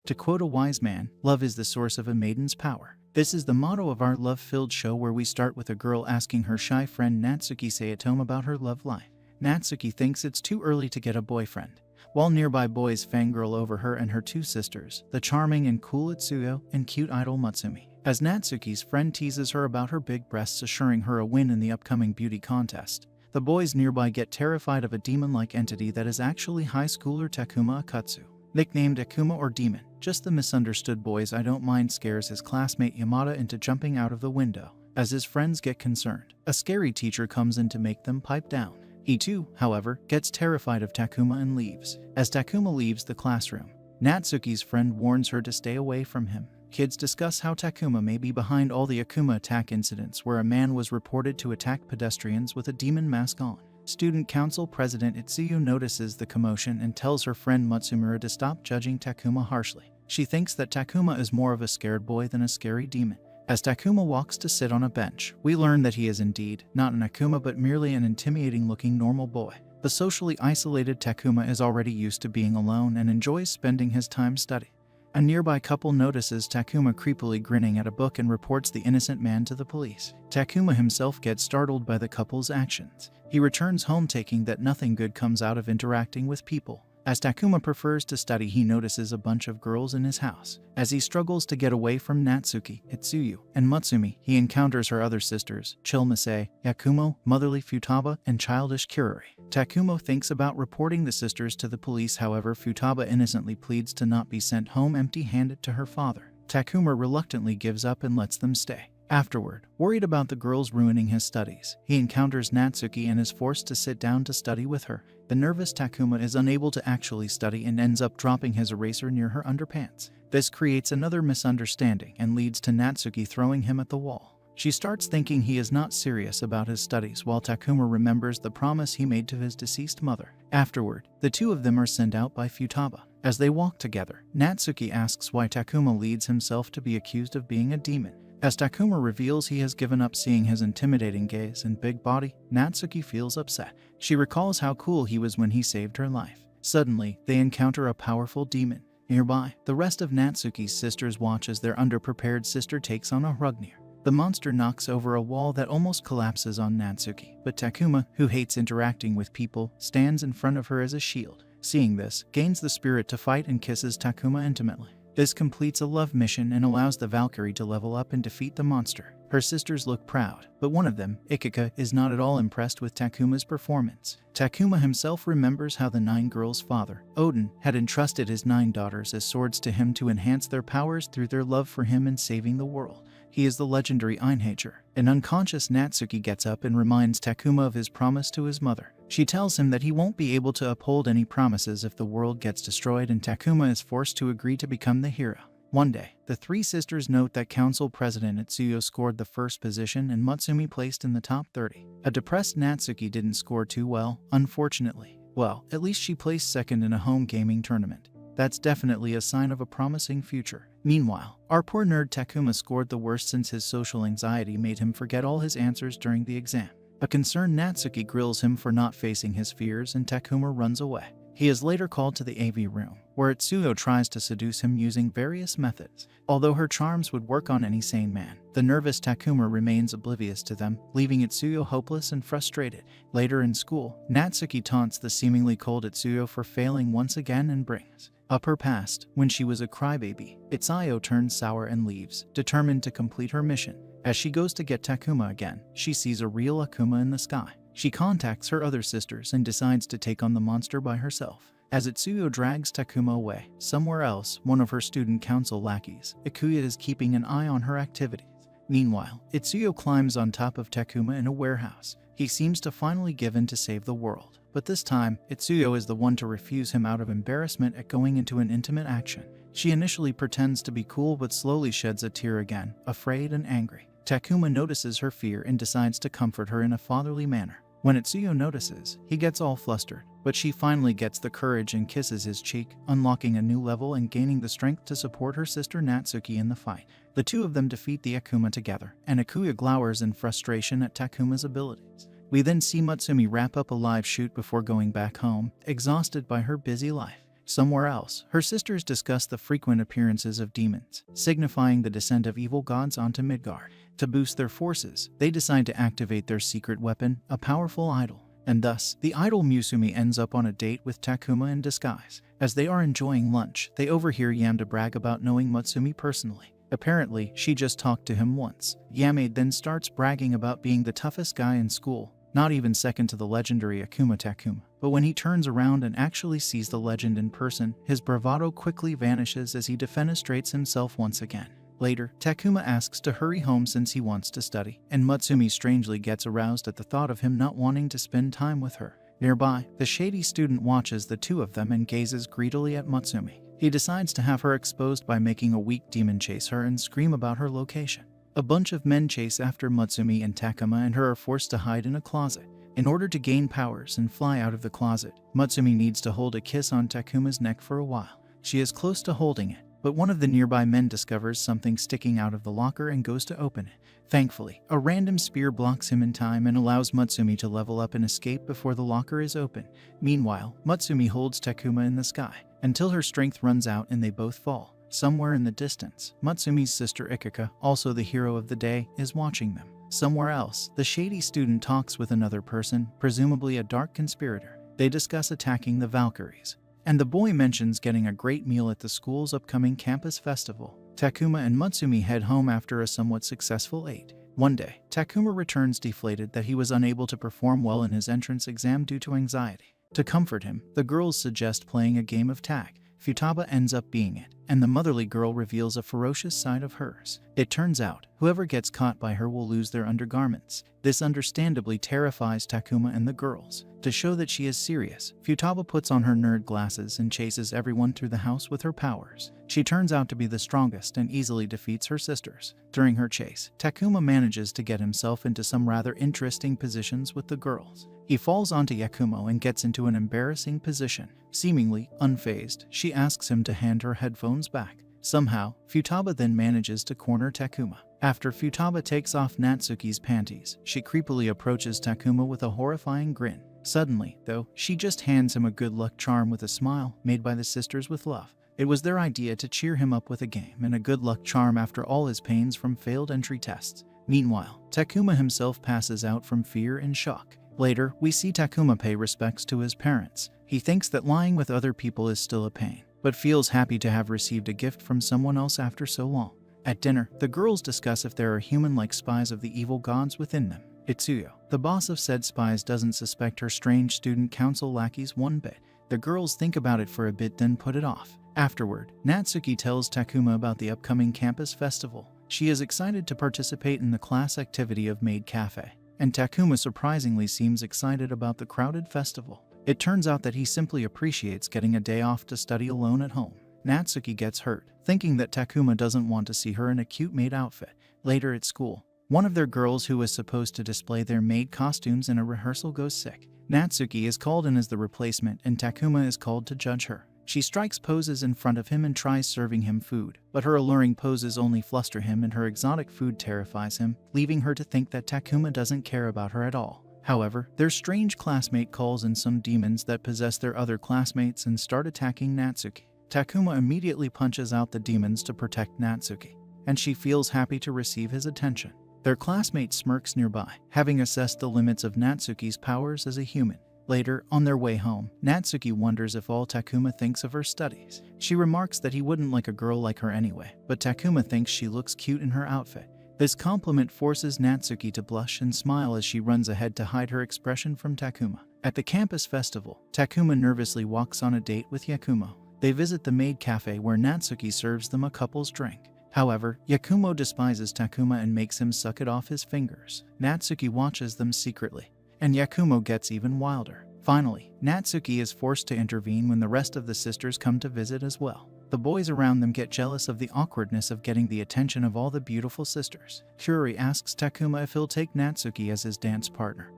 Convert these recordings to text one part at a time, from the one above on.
To quote a wise man, love is the source of a maiden's power. This is the motto of our love-filled show, where we start with a girl asking her shy friend Natsuki Sayatomo about her love life. Natsuki thinks it's too early to get a boyfriend, while nearby boys fangirl over her and her two sisters, the charming and cool Itsuyo and cute idol Matsumi. As Natsuki's friend teases her about her big breasts, assuring her a win in the upcoming beauty contest, the boys nearby get terrified of a demon-like entity that is actually high schooler Takuma Akatsu. Nicknamed Akuma or Demon, just the misunderstood boys I don't mind, scares his classmate Yamada into jumping out of the window. As his friends get concerned, a scary teacher comes in to make them pipe down. He too, however, gets terrified of Takuma and leaves. As Takuma leaves the classroom, Natsuki's friend warns her to stay away from him. Kids discuss how Takuma may be behind all the Akuma attack incidents, where a man was reported to attack pedestrians with a demon mask on. Student Council President Itsuyu notices the commotion and tells her friend Matsumura to stop judging Takuma harshly. She thinks that Takuma is more of a scared boy than a scary demon. As Takuma walks to sit on a bench, we learn that he is indeed not an Akuma but merely an intimidating-looking normal boy. The socially isolated Takuma is already used to being alone and enjoys spending his time studying. A nearby couple notices Takuma creepily grinning at a book and reports the innocent man to the police. Takuma himself gets startled by the couple's actions. He returns home taking that nothing good comes out of interacting with people. As Takuma prefers to study, he notices a bunch of girls in his house. As he struggles to get away from Natsuki, Itsuyu, and Matsumi, he encounters her other sisters, Chilmasei, Yakumo, motherly Futaba, and childish Kiruri. Takuma thinks about reporting the sisters to the police, however Futaba innocently pleads to not be sent home empty-handed to her father. Takuma reluctantly gives up and lets them stay. Afterward, worried about the girls ruining his studies, he encounters Natsuki and is forced to sit down to study with her. The nervous Takuma is unable to actually study and ends up dropping his eraser near her underpants. This creates another misunderstanding and leads to Natsuki throwing him at the wall. She starts thinking he is not serious about his studies, while Takuma remembers the promise he made to his deceased mother. Afterward, the two of them are sent out by Futaba. As they walk together, Natsuki asks why Takuma leads himself to be accused of being a demon. As Takuma reveals he has given up seeing his intimidating gaze and big body, Natsuki feels upset. She recalls how cool he was when he saved her life. Suddenly, they encounter a powerful demon. Nearby, the rest of Natsuki's sisters watch as their underprepared sister takes on a Hrungnir. The monster knocks over a wall that almost collapses on Natsuki, but Takuma, who hates interacting with people, stands in front of her as a shield. Seeing this, gains the spirit to fight and kisses Takuma intimately. This completes a love mission and allows the Valkyrie to level up and defeat the monster. Her sisters look proud, but one of them, Ikika, is not at all impressed with Takuma's performance. Takuma himself remembers how the 9 girls' father, Odin, had entrusted his 9 daughters as swords to him to enhance their powers through their love for him and saving the world. He is the legendary Einhager. An unconscious Natsuki gets up and reminds Takuma of his promise to his mother. She tells him that he won't be able to uphold any promises if the world gets destroyed, and Takuma is forced to agree to become the hero. One day, the 3 sisters note that Council President Itsuyo scored the first position and Matsumi placed in the top 30. A depressed Natsuki didn't score too well, unfortunately. Well, at least she placed second in a home gaming tournament. That's definitely a sign of a promising future. Meanwhile, our poor nerd Takuma scored the worst since his social anxiety made him forget all his answers during the exam. A concerned Natsuki grills him for not facing his fears and Takuma runs away. He is later called to the AV room, where Itsuyo tries to seduce him using various methods. Although her charms would work on any sane man, the nervous Takuma remains oblivious to them, leaving Itsuyo hopeless and frustrated. Later in school, Natsuki taunts the seemingly cold Itsuyo for failing once again and brings up her past when she was a crybaby. Itsuyo turns sour and leaves, determined to complete her mission. As she goes to get Takuma again, she sees a real Akuma in the sky. She contacts her other sisters and decides to take on the monster by herself. As Itsuyo drags Takuma away, somewhere else, one of her student council lackeys, Ikuya, is keeping an eye on her activities. Meanwhile, Itsuyo climbs on top of Takuma in a warehouse. He seems to finally give in to save the world. But this time, Itsuyo is the one to refuse him out of embarrassment at going into an intimate action. She initially pretends to be cool but slowly sheds a tear again, afraid and angry. Takuma notices her fear and decides to comfort her in a fatherly manner. When Itsuyo notices, he gets all flustered, but she finally gets the courage and kisses his cheek, unlocking a new level and gaining the strength to support her sister Natsuki in the fight. The two of them defeat the Akuma together, and Ikuya glowers in frustration at Takuma's abilities. We then see Matsumi wrap up a live shoot before going back home, exhausted by her busy life. Somewhere else, her sisters discuss the frequent appearances of demons, signifying the descent of evil gods onto Midgard. To boost their forces, they decide to activate their secret weapon, a powerful idol. And thus, the idol Musumi ends up on a date with Takuma in disguise. As they are enjoying lunch, they overhear Yamada brag about knowing Mutsumi personally. Apparently, she just talked to him once. Yamada then starts bragging about being the toughest guy in school, not even second to the legendary Akuma Takuma. But when he turns around and actually sees the legend in person, his bravado quickly vanishes as he defenestrates himself once again. Later, Takuma asks to hurry home since he wants to study, and Mutsumi strangely gets aroused at the thought of him not wanting to spend time with her. Nearby, the shady student watches the two of them and gazes greedily at Mutsumi. He decides to have her exposed by making a weak demon chase her and scream about her location. A bunch of men chase after Mutsumi, and Takuma and her are forced to hide in a closet. In order to gain powers and fly out of the closet, Mutsumi needs to hold a kiss on Takuma's neck for a while. She is close to holding it, but one of the nearby men discovers something sticking out of the locker and goes to open it. Thankfully, a random spear blocks him in time and allows Mutsumi to level up and escape before the locker is open. Meanwhile, Mutsumi holds Takuma in the sky until her strength runs out and they both fall. Somewhere in the distance, Mutsumi's sister Ikika, also the hero of the day, is watching them. Somewhere else, the shady student talks with another person, presumably a dark conspirator. They discuss attacking the Valkyries, and the boy mentions getting a great meal at the school's upcoming campus festival. Takuma and Mutsumi head home after a somewhat successful date. One day, Takuma returns deflated that he was unable to perform well in his entrance exam due to anxiety. To comfort him, the girls suggest playing a game of tag. Futaba ends up being it, and the motherly girl reveals a ferocious side of hers. It turns out, whoever gets caught by her will lose their undergarments. This understandably terrifies Takuma and the girls. To show that she is serious, Futaba puts on her nerd glasses and chases everyone through the house with her powers. She turns out to be the strongest and easily defeats her sisters. During her chase, Takuma manages to get himself into some rather interesting positions with the girls. He falls onto Yakumo and gets into an embarrassing position. Seemingly unfazed, she asks him to hand her headphones back. Somehow, Futaba then manages to corner Takuma. After Futaba takes off Natsuki's panties, she creepily approaches Takuma with a horrifying grin. Suddenly, though, she just hands him a good luck charm with a smile made by the sisters with love. It was their idea to cheer him up with a game and a good luck charm after all his pains from failed entry tests. Meanwhile, Takuma himself passes out from fear and shock. Later, we see Takuma pay respects to his parents. He thinks that lying with other people is still a pain, but feels happy to have received a gift from someone else after so long. At dinner, the girls discuss if there are human-like spies of the evil gods within them. Itsuyo, the boss of said spies, doesn't suspect her strange student council lackeys one bit. The girls think about it for a bit, then put it off. Afterward, Natsuki tells Takuma about the upcoming campus festival. She is excited to participate in the class activity of Maid Cafe, and Takuma surprisingly seems excited about the crowded festival. It turns out that he simply appreciates getting a day off to study alone at home. Natsuki gets hurt, thinking that Takuma doesn't want to see her in a cute maid outfit. Later at school, one of their girls who was supposed to display their maid costumes in a rehearsal goes sick. Natsuki is called in as the replacement, and Takuma is called to judge her. She strikes poses in front of him and tries serving him food, but her alluring poses only fluster him and her exotic food terrifies him, leaving her to think that Takuma doesn't care about her at all. However, their strange classmate calls in some demons that possess their other classmates and start attacking Natsuki. Takuma immediately punches out the demons to protect Natsuki, and she feels happy to receive his attention. Their classmate smirks nearby, having assessed the limits of Natsuki's powers as a human. Later, on their way home, Natsuki wonders if all Takuma thinks of her studies. She remarks that he wouldn't like a girl like her anyway, but Takuma thinks she looks cute in her outfit. This compliment forces Natsuki to blush and smile as she runs ahead to hide her expression from Takuma. At the campus festival, Takuma nervously walks on a date with Yakumo. They visit the maid cafe where Natsuki serves them a couple's drink. However, Yakumo despises Takuma and makes him suck it off his fingers. Natsuki watches them secretly, and Yakumo gets even wilder. Finally, Natsuki is forced to intervene when the rest of the sisters come to visit as well. The boys around them get jealous of the awkwardness of getting the attention of all the beautiful sisters. Kyuri asks Takuma if he'll take Natsuki as his dance partner,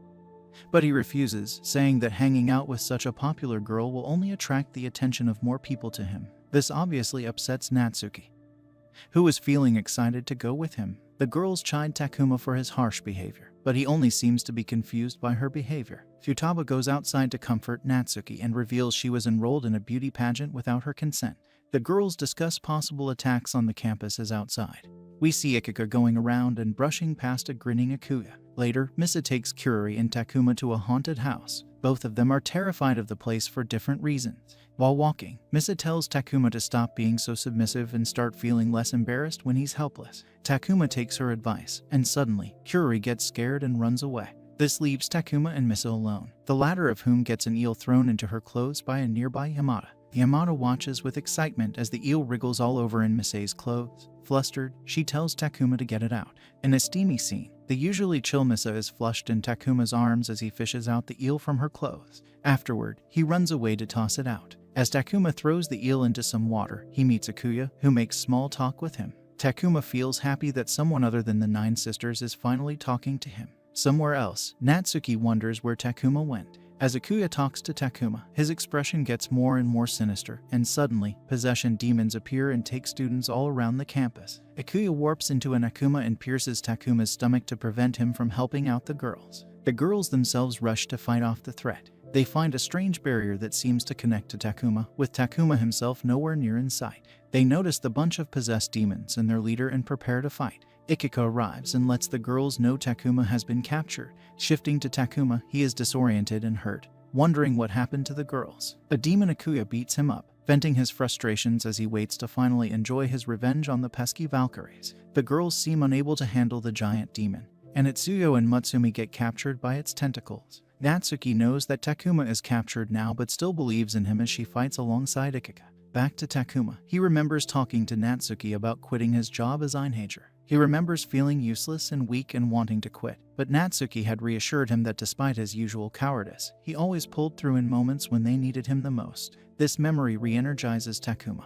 but he refuses, saying that hanging out with such a popular girl will only attract the attention of more people to him. This obviously upsets Natsuki, who was feeling excited to go with him. The girls chide Takuma for his harsh behavior, but he only seems to be confused by her behavior. Futaba goes outside to comfort Natsuki and reveals she was enrolled in a beauty pageant without her consent. The girls discuss possible attacks on the campus as outside. We see Ikika going around and brushing past a grinning Akuya. Later, Misa takes Kuroi and Takuma to a haunted house. Both of them are terrified of the place for different reasons. While walking, Misa tells Takuma to stop being so submissive and start feeling less embarrassed when he's helpless. Takuma takes her advice, and suddenly, Kuroi gets scared and runs away. This leaves Takuma and Misa alone, the latter of whom gets an eel thrown into her clothes by a nearby Yamada. Yamada watches with excitement as the eel wriggles all over in Misa's clothes. Flustered, she tells Takuma to get it out. In a steamy scene, the usually chill Misa is flushed in Takuma's arms as he fishes out the eel from her clothes. Afterward, he runs away to toss it out. As Takuma throws the eel into some water, he meets Akuya, who makes small talk with him. Takuma feels happy that someone other than the 9 sisters is finally talking to him. Somewhere else, Natsuki wonders where Takuma went. As Akuya talks to Takuma, his expression gets more and more sinister, and suddenly, possession demons appear and take students all around the campus. Akuya warps into an Akuma and pierces Takuma's stomach to prevent him from helping out the girls. The girls themselves rush to fight off the threat. They find a strange barrier that seems to connect to Takuma, with Takuma himself nowhere near in sight. They notice the bunch of possessed demons and their leader and prepare to fight. Ikika arrives and lets the girls know Takuma has been captured. Shifting to Takuma, he is disoriented and hurt, wondering what happened to the girls. A demon Akuya beats him up, venting his frustrations as he waits to finally enjoy his revenge on the pesky Valkyries. The girls seem unable to handle the giant demon, and Itsuyo and Mutsumi get captured by its tentacles. Natsuki knows that Takuma is captured now but still believes in him as she fights alongside Ikika. Back to Takuma. He remembers talking to Natsuki about quitting his job as Einhager. He remembers feeling useless and weak and wanting to quit, but Natsuki had reassured him that despite his usual cowardice, he always pulled through in moments when they needed him the most. This memory re-energizes Takuma,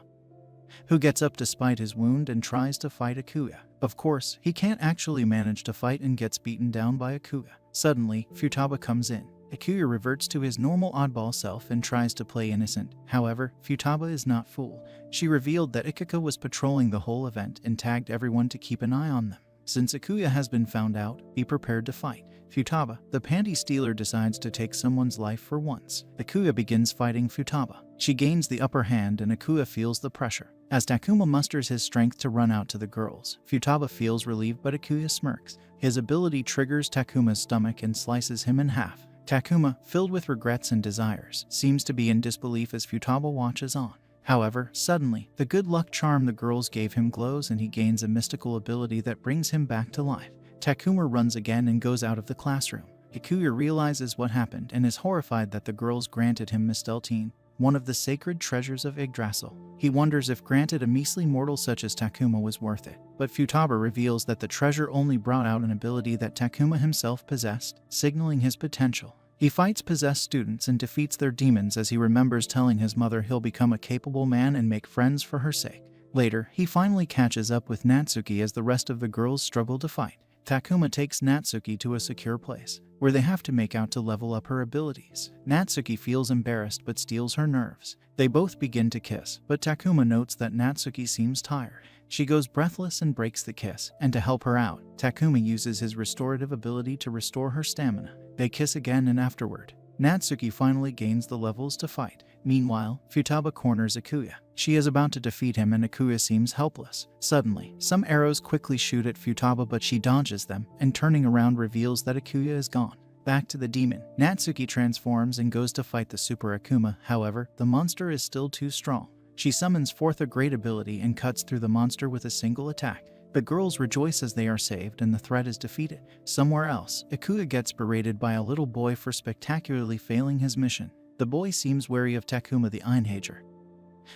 who gets up despite his wound and tries to fight Akuya. Of course, he can't actually manage to fight and gets beaten down by Akuya. Suddenly, Futaba comes in. Akuya reverts to his normal oddball self and tries to play innocent. However, Futaba is not fooled. She revealed that Ikika was patrolling the whole event and tagged everyone to keep an eye on them. Since Akuya has been found out, be prepared to fight. Futaba, the panty stealer, decides to take someone's life for once. Akuya begins fighting Futaba. She gains the upper hand and Akuya feels the pressure. As Takuma musters his strength to run out to the girls, Futaba feels relieved but Akuya smirks. His ability triggers Takuma's stomach and slices him in half. Takuma, filled with regrets and desires, seems to be in disbelief as Futaba watches on. However, suddenly, the good luck charm the girls gave him glows and he gains a mystical ability that brings him back to life. Takuma runs again and goes out of the classroom. Akuya realizes what happened and is horrified that the girls granted him Misteltein, one of the sacred treasures of Yggdrasil. He wonders if granted a measly mortal such as Takuma was worth it, but Futaba reveals that the treasure only brought out an ability that Takuma himself possessed, signaling his potential. He fights possessed students and defeats their demons as he remembers telling his mother he'll become a capable man and make friends for her sake. Later, he finally catches up with Natsuki as the rest of the girls struggle to fight. Takuma takes Natsuki to a secure place, where they have to make out to level up her abilities. Natsuki feels embarrassed but steals her nerves. They both begin to kiss, but Takuma notes that Natsuki seems tired. She goes breathless and breaks the kiss, and to help her out, Takuma uses his restorative ability to restore her stamina. They kiss again and afterward, Natsuki finally gains the levels to fight. Meanwhile, Futaba corners Akuya. She is about to defeat him and Akuya seems helpless. Suddenly, some arrows quickly shoot at Futaba but she dodges them, and turning around reveals that Akuya is gone. Back to the demon, Natsuki transforms and goes to fight the Super Akuma. However, the monster is still too strong. She summons forth a great ability and cuts through the monster with a single attack. The girls rejoice as they are saved and the threat is defeated. Somewhere else, Akuya gets berated by a little boy for spectacularly failing his mission. The boy seems wary of Takuma the Einhager,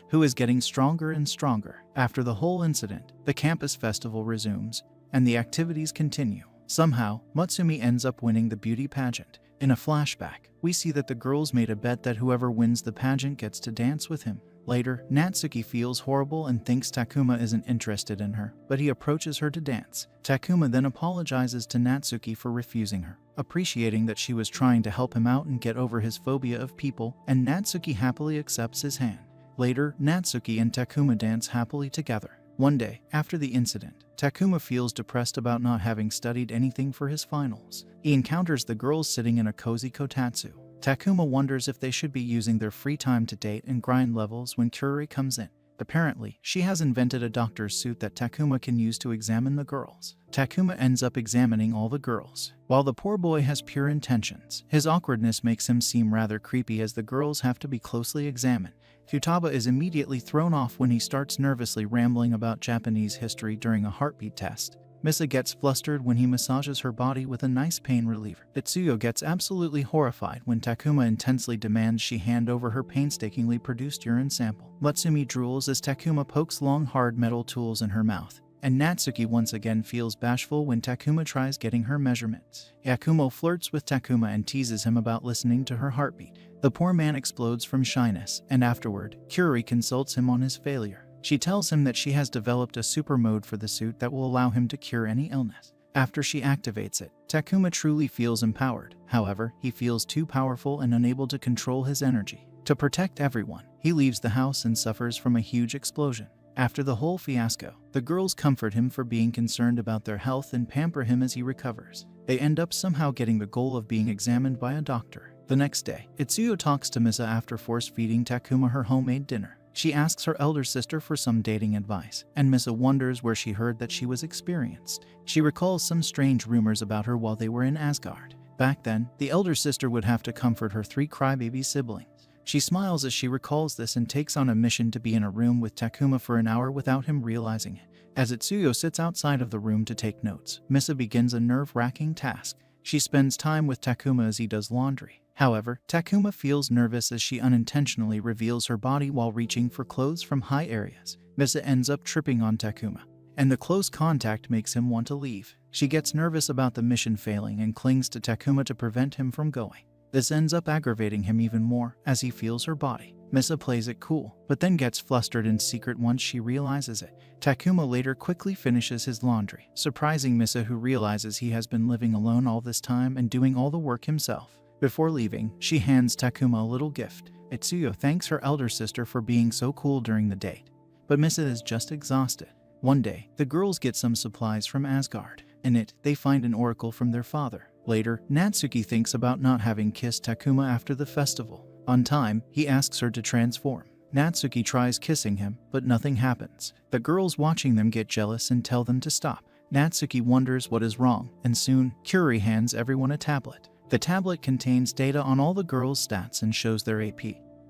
who is getting stronger and stronger. After the whole incident, the campus festival resumes, and the activities continue. Somehow, Mutsumi ends up winning the beauty pageant. In a flashback, we see that the girls made a bet that whoever wins the pageant gets to dance with him. Later, Natsuki feels horrible and thinks Takuma isn't interested in her, but he approaches her to dance. Takuma then apologizes to Natsuki for refusing her, appreciating that she was trying to help him out and get over his phobia of people, and Natsuki happily accepts his hand. Later, Natsuki and Takuma dance happily together. One day, after the incident, Takuma feels depressed about not having studied anything for his finals. He encounters the girls sitting in a cozy kotatsu. Takuma wonders if they should be using their free time to date and grind levels when Kyuri comes in. Apparently, she has invented a doctor's suit that Takuma can use to examine the girls. Takuma ends up examining all the girls. While the poor boy has pure intentions, his awkwardness makes him seem rather creepy as the girls have to be closely examined. Futaba is immediately thrown off when he starts nervously rambling about Japanese history during a heartbeat test. Misa gets flustered when he massages her body with a nice pain reliever. Itsuyo gets absolutely horrified when Takuma intensely demands she hand over her painstakingly produced urine sample. Matsumi drools as Takuma pokes long hard metal tools in her mouth. And Natsuki once again feels bashful when Takuma tries getting her measurements. Yakumo flirts with Takuma and teases him about listening to her heartbeat. The poor man explodes from shyness, and afterward, Kyuri consults him on his failure. She tells him that she has developed a super mode for the suit that will allow him to cure any illness. After she activates it, Takuma truly feels empowered. However, he feels too powerful and unable to control his energy. To protect everyone, he leaves the house and suffers from a huge explosion. After the whole fiasco, the girls comfort him for being concerned about their health and pamper him as he recovers. They end up somehow getting the goal of being examined by a doctor. The next day, Itsuyo talks to Misa after force-feeding Takuma her homemade dinner. She asks her elder sister for some dating advice, and Misa wonders where she heard that she was experienced. She recalls some strange rumors about her while they were in Asgard. Back then, the elder sister would have to comfort her 3 crybaby siblings. She smiles as she recalls this and takes on a mission to be in a room with Takuma for an hour without him realizing it. As Itsuyo sits outside of the room to take notes, Misa begins a nerve-wracking task. She spends time with Takuma as he does laundry. However, Takuma feels nervous as she unintentionally reveals her body while reaching for clothes from high areas. Misa ends up tripping on Takuma, and the close contact makes him want to leave. She gets nervous about the mission failing and clings to Takuma to prevent him from going. This ends up aggravating him even more as he feels her body. Misa plays it cool, but then gets flustered in secret once she realizes it. Takuma later quickly finishes his laundry, surprising Misa, who realizes he has been living alone all this time and doing all the work himself. Before leaving, she hands Takuma a little gift. Itsuyo thanks her elder sister for being so cool during the date, but Misa is just exhausted. One day, the girls get some supplies from Asgard. In it, they find an oracle from their father. Later, Natsuki thinks about not having kissed Takuma after the festival. On time, he asks her to transform. Natsuki tries kissing him, but nothing happens. The girls watching them get jealous and tell them to stop. Natsuki wonders what is wrong, and soon, Kyuri hands everyone a tablet. The tablet contains data on all the girls' stats and shows their AP.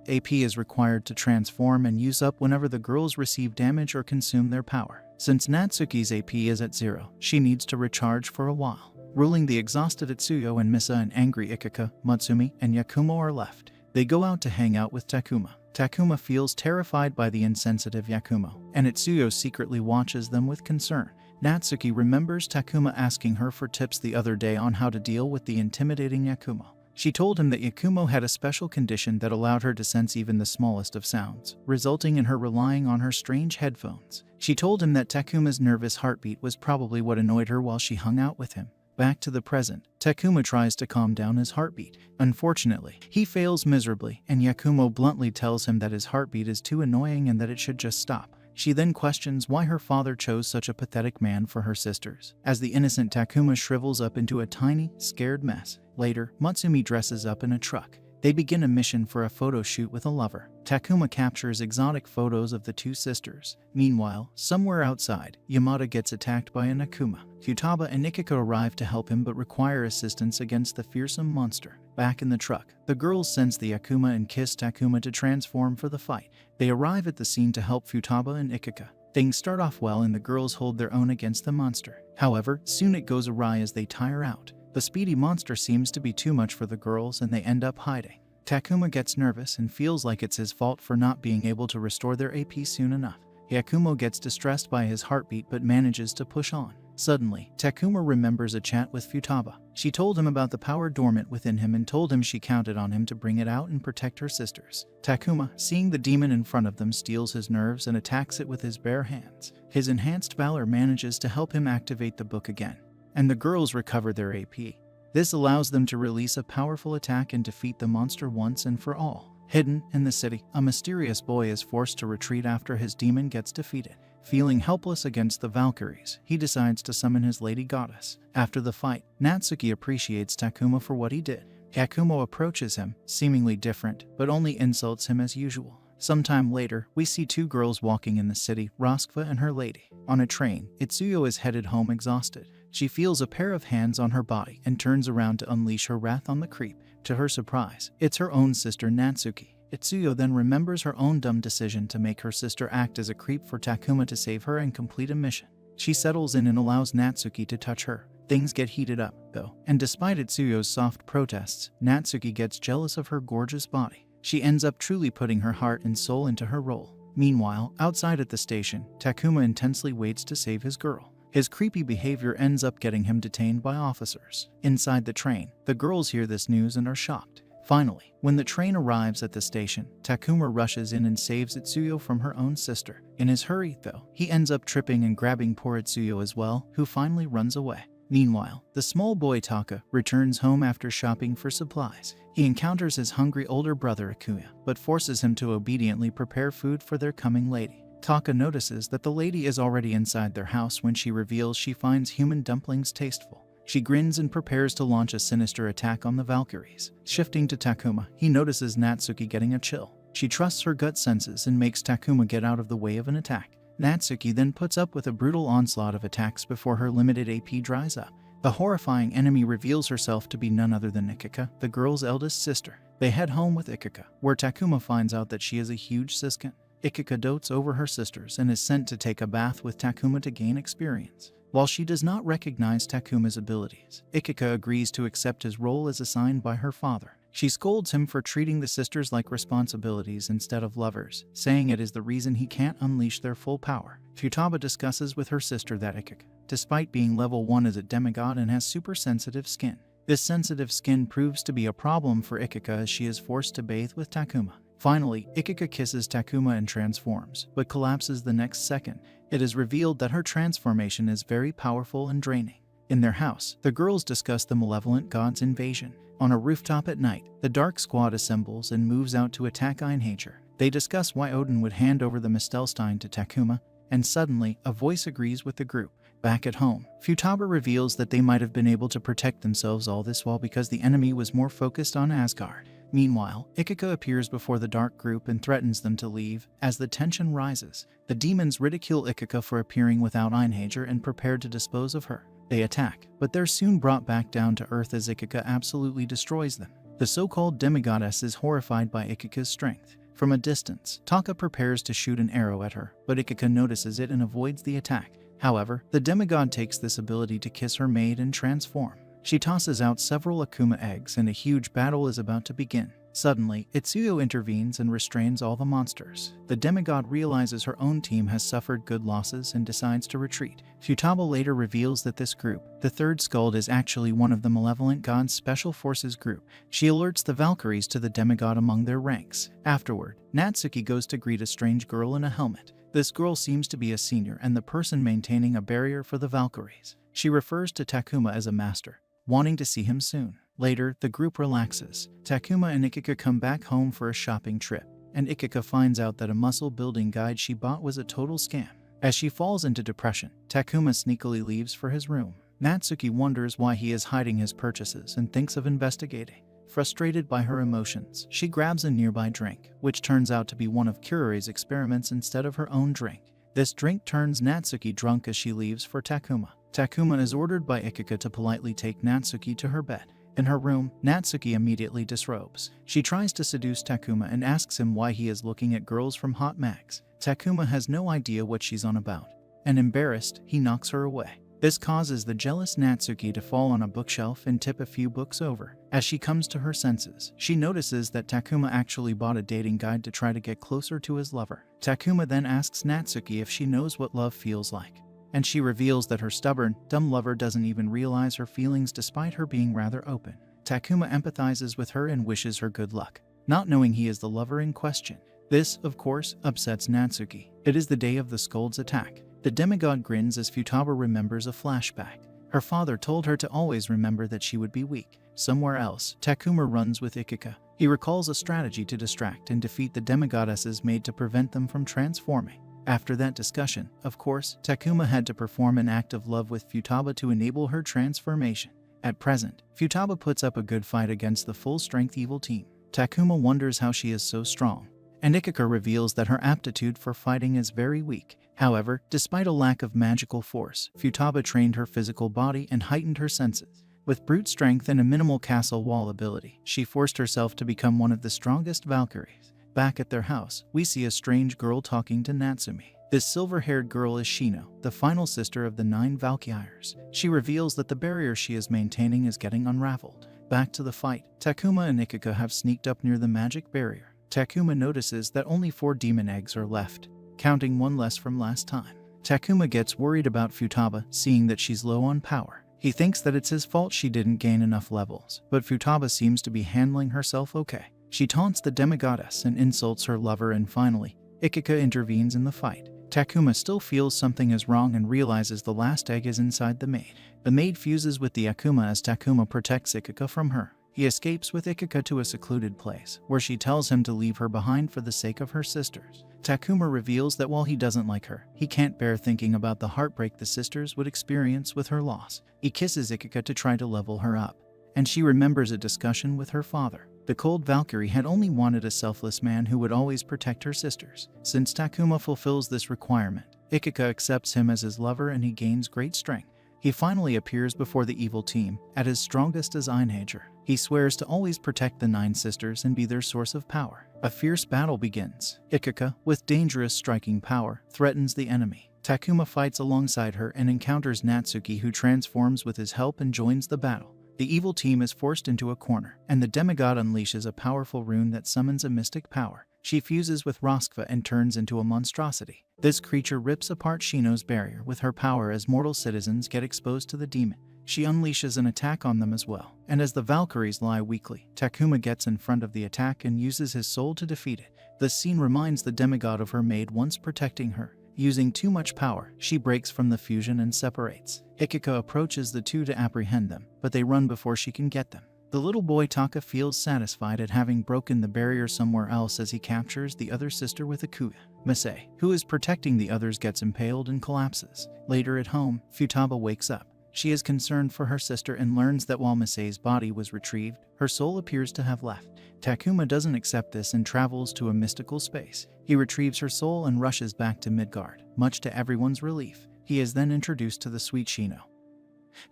AP is required to transform and use up whenever the girls receive damage or consume their power. Since Natsuki's AP is at 0, she needs to recharge for a while. Ruling the exhausted Itsuyo and Misa and angry Ikika, Matsumi, and Yakumo are left. They go out to hang out with Takuma. Takuma feels terrified by the insensitive Yakumo, and Itsuyo secretly watches them with concern. Natsuki remembers Takuma asking her for tips the other day on how to deal with the intimidating Yakumo. She told him that Yakumo had a special condition that allowed her to sense even the smallest of sounds, resulting in her relying on her strange headphones. She told him that Takuma's nervous heartbeat was probably what annoyed her while she hung out with him. Back to the present, Takuma tries to calm down his heartbeat. Unfortunately, he fails miserably, and Yakumo bluntly tells him that his heartbeat is too annoying and that it should just stop. She then questions why her father chose such a pathetic man for her sisters, as the innocent Takuma shrivels up into a tiny, scared mess. Later, Matsumi dresses up in a truck. They begin a mission for a photo shoot with a lover. Takuma captures exotic photos of the 2 sisters. Meanwhile, somewhere outside, Yamada gets attacked by a Nakuma. Futaba and Ikika arrive to help him but require assistance against the fearsome monster. Back in the truck, the girls sense the Akuma and kiss Takuma to transform for the fight. They arrive at the scene to help Futaba and Ikika. Things start off well and the girls hold their own against the monster. However, soon it goes awry as they tire out. The speedy monster seems to be too much for the girls and they end up hiding. Takuma gets nervous and feels like it's his fault for not being able to restore their AP soon enough. Yakumo gets distressed by his heartbeat but manages to push on. Suddenly, Takuma remembers a chat with Futaba. She told him about the power dormant within him and told him she counted on him to bring it out and protect her sisters. Takuma, seeing the demon in front of them, steals his nerves and attacks it with his bare hands. His enhanced valor manages to help him activate the book again, and the girls recover their AP. This allows them to release a powerful attack and defeat the monster once and for all. Hidden in the city, a mysterious boy is forced to retreat after his demon gets defeated. Feeling helpless against the Valkyries, he decides to summon his lady goddess. After the fight, Natsuki appreciates Takuma for what he did. Takuma approaches him, seemingly different, but only insults him as usual. Sometime later, we see two girls walking in the city, Roskva and her lady. On a train, Itsuyo is headed home exhausted. She feels a pair of hands on her body and turns around to unleash her wrath on the creep. To her surprise, it's her own sister Natsuki. Itsuyo then remembers her own dumb decision to make her sister act as a creep for Takuma to save her and complete a mission. She settles in and allows Natsuki to touch her. Things get heated up, though, and despite Itsuyo's soft protests, Natsuki gets jealous of her gorgeous body. She ends up truly putting her heart and soul into her role. Meanwhile, outside at the station, Takuma intensely waits to save his girl. His creepy behavior ends up getting him detained by officers. Inside the train, the girls hear this news and are shocked. Finally, when the train arrives at the station, Takuma rushes in and saves Itsuyo from her own sister. In his hurry, though, he ends up tripping and grabbing poor Itsuyo as well, who finally runs away. Meanwhile, the small boy Taka returns home after shopping for supplies. He encounters his hungry older brother Akuya, but forces him to obediently prepare food for their coming lady. Taka notices that the lady is already inside their house when she reveals she finds human dumplings tasteful. She grins and prepares to launch a sinister attack on the Valkyries. Shifting to Takuma, he notices Natsuki getting a chill. She trusts her gut senses and makes Takuma get out of the way of an attack. Natsuki then puts up with a brutal onslaught of attacks before her limited AP dries up. The horrifying enemy reveals herself to be none other than Ikika, the girl's eldest sister. They head home with Ikika, where Takuma finds out that she is a huge siskin. Ikika dotes over her sisters and is sent to take a bath with Takuma to gain experience. While she does not recognize Takuma's abilities, Ikika agrees to accept his role as assigned by her father. She scolds him for treating the sisters like responsibilities instead of lovers, saying it is the reason he can't unleash their full power. Futaba discusses with her sister that Ikika, despite being level 1, is a demigod and has super sensitive skin. This sensitive skin proves to be a problem for Ikika as she is forced to bathe with Takuma. Finally, Ikika kisses Takuma and transforms, but collapses the next second. It is revealed that her transformation is very powerful and draining. In their house, the girls discuss the malevolent god's invasion. On a rooftop at night, the Dark Squad assembles and moves out to attack Einhager. They discuss why Odin would hand over the Mistelstein to Takuma, and suddenly, a voice agrees with the group. Back at home, Futaba reveals that they might have been able to protect themselves all this while because the enemy was more focused on Asgard. Meanwhile, Ikika appears before the Dark Group and threatens them to leave. As the tension rises, the demons ridicule Ikika for appearing without Einhager and prepare to dispose of her. They attack, but they're soon brought back down to earth as Ikika absolutely destroys them. The so-called demigoddess is horrified by Ikika's strength. From a distance, Taka prepares to shoot an arrow at her, but Ikika notices it and avoids the attack. However, the demigod takes this ability to kiss her maid and transform. She tosses out several Akuma eggs and a huge battle is about to begin. Suddenly, Itsuyo intervenes and restrains all the monsters. The demigod realizes her own team has suffered good losses and decides to retreat. Futaba later reveals that this group, the Third Skuld, is actually one of the malevolent god's special forces group. She alerts the Valkyries to the demigod among their ranks. Afterward, Natsuki goes to greet a strange girl in a helmet. This girl seems to be a senior and the person maintaining a barrier for the Valkyries. She refers to Takuma as a master, wanting to see him soon. Later, the group relaxes. Takuma and Ikika come back home for a shopping trip, and Ikika finds out that a muscle-building guide she bought was a total scam. As she falls into depression, Takuma sneakily leaves for his room. Natsuki wonders why he is hiding his purchases and thinks of investigating. Frustrated by her emotions, she grabs a nearby drink, which turns out to be one of Kurere's experiments instead of her own drink. This drink turns Natsuki drunk as she leaves for Takuma. Takuma is ordered by Ikika to politely take Natsuki to her bed. In her room, Natsuki immediately disrobes. She tries to seduce Takuma and asks him why he is looking at girls from hot mags. Takuma has no idea what she's on about, and embarrassed, he knocks her away. This causes the jealous Natsuki to fall on a bookshelf and tip a few books over. As she comes to her senses, she notices that Takuma actually bought a dating guide to try to get closer to his lover. Takuma then asks Natsuki if she knows what love feels like, and she reveals that her stubborn, dumb lover doesn't even realize her feelings despite her being rather open. Takuma empathizes with her and wishes her good luck, not knowing he is the lover in question. This, of course, upsets Natsuki. It is the day of the Skuld's attack. The demigod grins as Futaba remembers a flashback. Her father told her to always remember that she would be weak. Somewhere else, Takuma runs with Ikika. He recalls a strategy to distract and defeat the demigoddesses made to prevent them from transforming. After that discussion, of course, Takuma had to perform an act of love with Futaba to enable her transformation. At present, Futaba puts up a good fight against the full-strength evil team. Takuma wonders how she is so strong, and Ikika reveals that her aptitude for fighting is very weak. However, despite a lack of magical force, Futaba trained her physical body and heightened her senses. With brute strength and a minimal castle wall ability, she forced herself to become one of the strongest Valkyries. Back at their house, we see a strange girl talking to Natsumi. This silver-haired girl is Shino, the final sister of the 9 Valkyries. She reveals that the barrier she is maintaining is getting unraveled. Back to the fight, Takuma and Ikika have sneaked up near the magic barrier. Takuma notices that only 4 demon eggs are left, counting 1 less from last time. Takuma gets worried about Futaba, seeing that she's low on power. He thinks that it's his fault she didn't gain enough levels, but Futaba seems to be handling herself okay. She taunts the demigoddess and insults her lover, and finally, Ikika intervenes in the fight. Takuma still feels something is wrong and realizes the last egg is inside the maid. The maid fuses with the Akuma as Takuma protects Ikika from her. He escapes with Ikika to a secluded place, where she tells him to leave her behind for the sake of her sisters. Takuma reveals that while he doesn't like her, he can't bear thinking about the heartbreak the sisters would experience with her loss. He kisses Ikika to try to level her up, and she remembers a discussion with her father. The cold Valkyrie had only wanted a selfless man who would always protect her sisters. Since Takuma fulfills this requirement, Ikika accepts him as his lover and he gains great strength. He finally appears before the evil team, at his strongest as Einhager. He swears to always protect the 9 sisters and be their source of power. A fierce battle begins. Ikika, with dangerous striking power, threatens the enemy. Takuma fights alongside her and encounters Natsuki, who transforms with his help and joins the battle. The evil team is forced into a corner, and the demigod unleashes a powerful rune that summons a mystic power. She fuses with Roskva and turns into a monstrosity. This creature rips apart Shino's barrier with her power as mortal citizens get exposed to the demon. She unleashes an attack on them as well, and as the Valkyries lie weakly, Takuma gets in front of the attack and uses his soul to defeat it. The scene reminds the demigod of her maid once protecting her. Using too much power, she breaks from the fusion and separates. Ikika approaches the two to apprehend them, but they run before she can get them. The little boy Taka feels satisfied at having broken the barrier somewhere else as he captures the other sister with Akuya. Misei, who is protecting the others, gets impaled and collapses. Later at home, Futaba wakes up. She is concerned for her sister and learns that while Misei's body was retrieved, her soul appears to have left. Takuma doesn't accept this and travels to a mystical space. He retrieves her soul and rushes back to Midgard, much to everyone's relief. He is then introduced to the sweet Shino,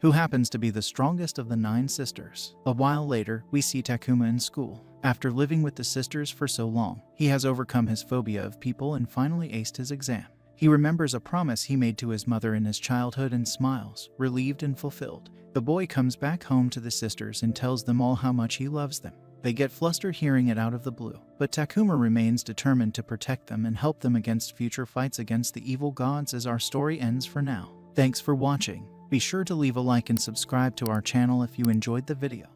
who happens to be the strongest of the 9 sisters. A while later, we see Takuma in school. After living with the sisters for so long, he has overcome his phobia of people and finally aced his exam. He remembers a promise he made to his mother in his childhood and smiles, relieved and fulfilled. The boy comes back home to the sisters and tells them all how much he loves them. They get flustered hearing it out of the blue, but Takuma remains determined to protect them and help them against future fights against the evil gods as our story ends for now. Thanks for watching. Be sure to leave a like and subscribe to our channel if you enjoyed the video.